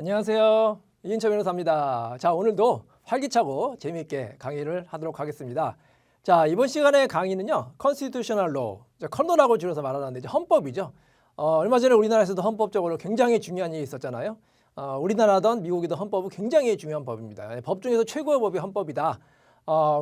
안녕하세요. 이인철 변호사입니다. 자, 오늘도 활기차고 재미있게 강의를 하도록 하겠습니다. 자, 이번 시간의 강의는요, Constitutional Law, 컨로라고 줄여서 말하는데 이제 헌법이죠. 얼마 전에 우리나라에서도 헌법적으로 굉장히 중요한 일이 있었잖아요. 우리나라든 미국이든 헌법은 굉장히 중요한 법입니다. 법 중에서 최고의 법이 헌법이다.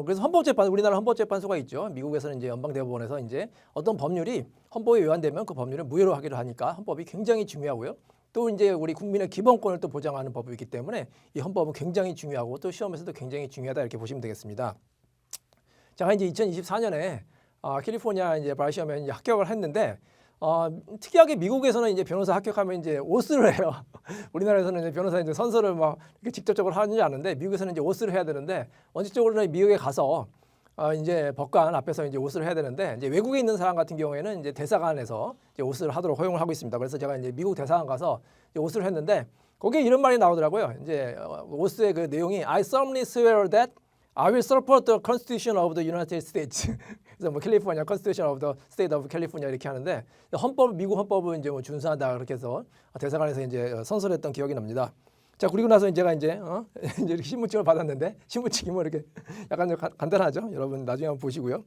그래서 우리나라 헌법재판소가 있죠. 미국에서는 이제 연방대법원에서 이제 어떤 법률이 헌법에 위반되면 그 법률을 무효로 하기로 하니까 헌법이 굉장히 중요하고요. 또 이제 우리 국민의 기본권을 또 보장하는 법이기 때문에 이 헌법은 굉장히 중요하고 또 시험에서도 굉장히 중요하다 이렇게 보시면 되겠습니다. 제가 이제 2024년에 캘리포니아 이제 바 시험에 이제 합격을 했는데 특이하게 미국에서는 이제 변호사 합격하면 이제 오스를 해요. 우리나라에서는 이제 변호사 이제 선서를 막 이렇게 직접적으로 하는지 아는데 미국에서는 이제 오스를 해야 되는데 원칙적으로는 미국에 가서 이제 법관 앞에서 이제 오스를 해야 되는데 이제 외국에 있는 사람 같은 경우에는 이제 대사관에서 이제 오스를 하도록 허용을 하고 있습니다. 그래서 제가 이제 미국 대사관 가서 이제 오스를 했는데 거기에 이런 말이 나오더라고요. 이제 오스의 그 내용이 I solemnly swear that I will support the Constitution of the United States. 그래서 뭐 캘리포니아 Constitution of the State of California 이렇게 하는데 미국 헌법은 이제 뭐 준수하다 그렇게 해서 대사관에서 이제 선서를 했던 기억이 납니다. 자, 그리고 나서 제가 이제 이렇게 신분증을 받았는데 신분증이 뭐 이렇게 약간 간단하죠. 여러분 나중에 한번 보시고요.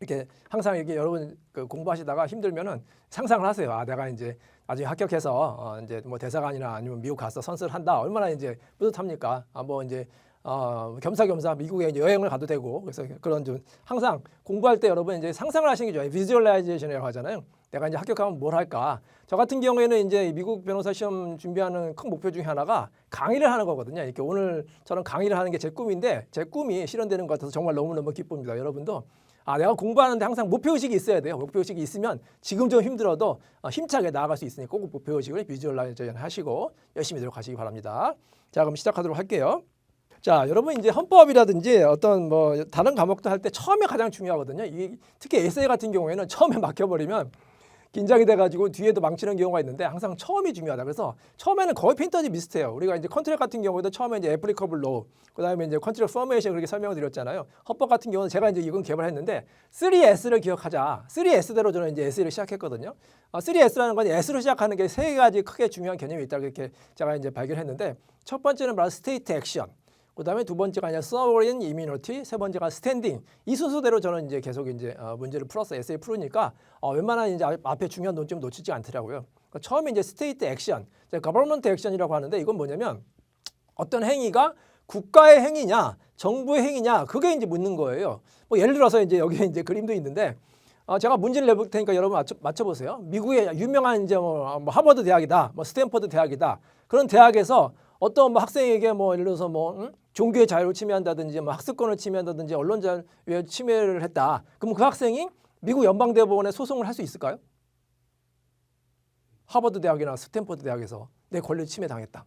이렇게 항상 이렇게 여러분 그 공부하시다가 힘들면은 상상을 하세요. 내가 이제 나중에 합격해서 이제 뭐 대사관이나 아니면 미국 가서 선서를 한다. 얼마나 이제 뿌듯합니까? 뭐 이제 겸사겸사 미국에 이제 여행을 가도 되고 그래서 그런 좀 항상 공부할 때 여러분 이제 상상을 하시는 게 좋아요. 비주얼라이제이션이라고 하잖아요. 내가 이제 합격하면 뭘 할까? 저 같은 경우에는 이제 미국 변호사 시험 준비하는 큰 목표 중에 하나가 강의를 하는 거거든요. 이렇게 오늘처럼 강의를 하는 게 제 꿈인데 제 꿈이 실현되는 것 같아서 정말 너무너무 기쁩니다. 여러분도 내가 공부하는데 항상 목표의식이 있어야 돼요. 목표의식이 있으면 지금 좀 힘들어도 힘차게 나아갈 수 있으니 꼭 목표의식을 비주얼라이제이션 하시고 열심히 노력하시기 바랍니다. 자, 그럼 시작하도록 할게요. 자, 여러분 이제 헌법이라든지 어떤 뭐 다른 과목도 할 때 처음에 가장 중요하거든요. 특히 에세이 같은 경우에는 처음에 막혀버리면 긴장이 돼가지고 뒤에도 망치는 경우가 있는데 항상 처음이 중요하다. 그래서 처음에는 거의 펜터지 비슷해요. 우리가 이제 컨트랙 같은 경우에도 처음에 이제 애플리커블 로우, 그다음에 이제 컨트랙 포메이션 그렇게 설명을 드렸잖아요. 헌법 같은 경우는 제가 이제 이건 개발했는데 3S를 기억하자. 3S대로 저는 이제 에세이를 시작했거든요. 3S라는 건 S로 시작하는 게 세 가지 크게 중요한 개념이 있다 이렇게 제가 이제 발견했는데 첫 번째는 바로 스테이트 액션. 그다음에 두 번째가 아니라 sovereign immunity, 세 번째가 standing. 이 순서대로 저는 이제 계속 이제 문제를 풀어서 에세이 풀으니까 웬만한 이제 앞에 중요한 논점 놓치지 않더라고요. 그러니까 처음에 이제 state action, government action이라고 하는데 이건 뭐냐면 어떤 행위가 국가의 행위냐, 정부의 행위냐, 그게 이제 묻는 거예요. 뭐 예를 들어서 이제 여기 이제 그림도 있는데 제가 문제를 내볼 테니까 여러분 맞춰보세요. 미국의 유명한 이제 뭐 하버드 대학이다, 뭐 스탠퍼드 대학이다. 그런 대학에서 어떤 뭐 학생에게 뭐 예를 들어서 뭐 종교의 자유를 침해한다든지 뭐 학습권을 침해한다든지 언론 자유에 침해를 했다. 그럼 그 학생이 미국 연방대법원에 소송을 할 수 있을까요? 하버드 대학이나 스탠퍼드 대학에서 내 권리 침해 당했다.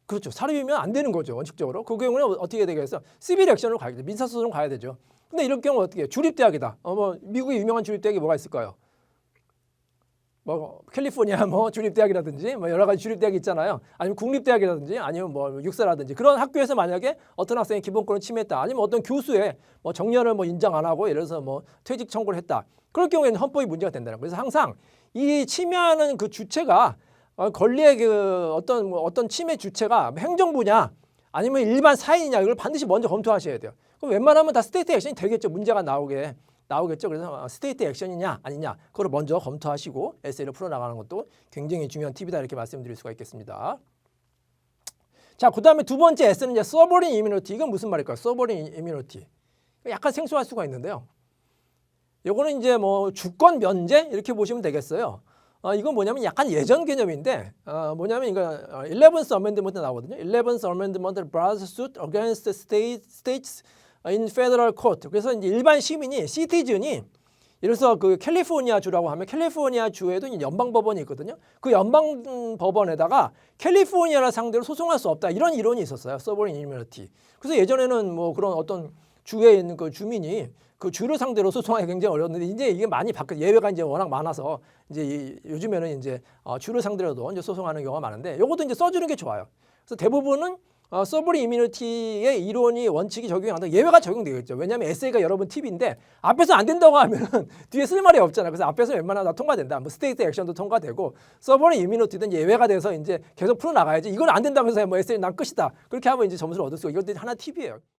그렇죠. 사립이면 안 되는 거죠. 원칙적으로. 그 경우는 어떻게 되겠어요? 시빌 액션으로 가야죠. 민사소송 가야 되죠. 근데 이런 경우 어떻게 해요? 주립대학이다. 뭐 미국의 유명한 주립대학이 뭐가 있을까요? 뭐 캘리포니아 뭐 주립대학이라든지 뭐 여러 가지 주립대학이 있잖아요. 아니면 국립대학이라든지 아니면 뭐 육사라든지 그런 학교에서 만약에 어떤 학생이 기본권을 침해했다. 아니면 어떤 교수의 뭐 정년을 뭐 인정 안 하고 예를 들어서 뭐 퇴직 청구를 했다. 그럴 경우에는 헌법이 문제가 된다는 거예요. 그래서 항상 이 침해하는 그 주체가 권리의 그 어떤 침해 주체가 행정부냐 아니면 일반 사인이냐 이걸 반드시 먼저 검토하셔야 돼요. 그럼 웬만하면 다 스테이트 액션이 되겠죠. 문제가 나오겠죠. 그래서 스테이트 액션이냐 아니냐 그걸 먼저 검토하시고 에세이를 풀어나가는 것도 굉장히 중요한 팁이다 이렇게 말씀드릴 수가 있겠습니다. 자, 그 다음에 두 번째 S는 이제 sovereign immunity. 이건 무슨 말일까요? sovereign immunity. 약간 생소할 수가 있는데요. 요거는 이제 뭐 주권 면제 이렇게 보시면 되겠어요. 이건 뭐냐면 약간 예전 개념인데 뭐냐면 이거 11th Amendment 나오거든요. 11th Amendment brought suit against states in federal court. 그래서 이제 일반 시민이 시티즌이 예를 들어서 그 캘리포니아 주라고 하면 캘리포니아 주에도 연방 법원이 있거든요. 그 연방 법원에다가 캘리포니아를 상대로 소송할 수 없다. 이런 이론이 있었어요. sovereign immunity. 그래서 예전에는 뭐 그런 어떤 주에 있는 그 주민이 그 주를 상대로 소송하기 굉장히 어려웠는데 이제 이게 많이 예외가 이제 워낙 많아서 이제 요즘에는 이제 주를 상대로도 이제 소송하는 경우가 많은데 요것도 이제 써주는 게 좋아요. 그래서 대부분은 서브린 이뮤니티의 이론이 원칙이 적용이 안 되고 예외가 적용되겠죠. 왜냐하면 에세이가 여러분 팁인데 앞에서 안 된다고 하면은 뒤에 쓸 말이 없잖아. 그래서 앞에서 웬만하면 다 통과된다. 뭐 스테이트 액션도 통과되고 서브린 이뮤니티든 예외가 돼서 이제 계속 풀어 나가야지. 이건 안 된다고 해서 뭐 에세이 난 끝이다. 그렇게 하면 이제 점수를 얻을 수가 이것도 하나 팁이에요.